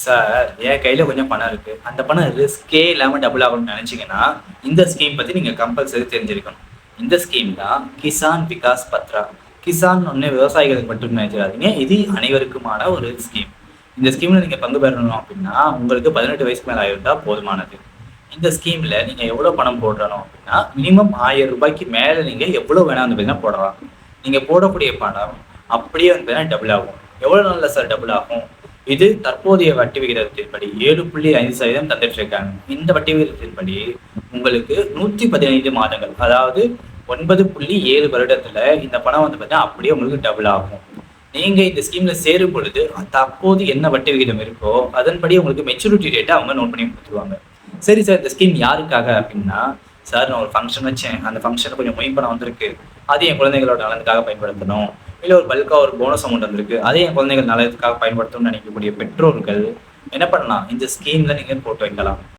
Sir என் கையில கொஞ்சம் பணம் இருக்கு. அந்த பணம் ரிஸ்கே இல்லாம டபுள் ஆகும்னு நினைச்சீங்கன்னா, இந்த ஸ்கீம் பத்தி நீங்க கம்பல்சரி தெரிஞ்சிருக்கணும். இந்த ஸ்கீம் தான் கிசான் விகாஸ் பத்ரா. கிசான் ஒண்ணு விவசாயிகளுக்கு மட்டும் நினைச்சிடாதீங்க. இது அனைவருக்குமான ஒரு ஸ்கீம். இந்த ஸ்கீம்ல நீங்க பங்கு பெறணும் அப்படின்னா, உங்களுக்கு 18 வயசுக்கு மேல ஆயிருந்தா போதுமானது. இந்த ஸ்கீம்ல நீங்க எவ்வளவு பணம் போடணும் அப்படின்னா, மினிமம் ரூ. 1000 மேல நீங்க எவ்வளவு வேணா வந்து பார்த்தீங்கன்னா போடலாம். நீங்க போடக்கூடிய பணம் அப்படியே வந்து பார்த்தீங்கன்னா டபுள் ஆகும். எவ்வளவு நாள்ல சார் டபுள் ஆகும்? இது தற்போதைய வட்டி விகிதத்தின்படி 7.5% தந்துட்டு இருக்காங்க. இந்த வட்டி விகிதத்தின்படி உங்களுக்கு 115 மாதங்கள், அதாவது 9.7 வருடத்துல இந்த பணம் வந்து பார்த்தீங்கன்னா அப்படியே உங்களுக்கு டபுள் ஆகும். நீங்க இந்த ஸ்கீம்ல சேரும் பொழுது தற்போது என்ன வட்டி விகிதம் இருக்கோ அதன்படி உங்களுக்கு மெச்சூரிட்டி டேட்டை அவங்க நோட் பண்ணி கொடுத்துருவாங்க. சரி சார், இந்த ஸ்கீம் யாருக்காக அப்படின்னா, சார் நான் ஒரு ஃபங்க்ஷன் வச்சேன், அந்த ஃபங்க்ஷன்ல கொஞ்சம் மொய் பணம் வந்திருக்கு, அது என் குழந்தைகளோட நலனுக்காக பயன்படுத்தணும். இல்ல ஒரு பல்கா ஒரு போனஸ் அமௌண்ட் வந்திருக்கு, அதை என் குழந்தைகள் நலனுக்காக பயன்படுத்தணும்னு நினைக்கக்கூடிய பெற்றோர்கள் என்ன பண்ணலாம், இந்த ஸ்கீம்ல நீங்க போட்டு வைக்கலாம்.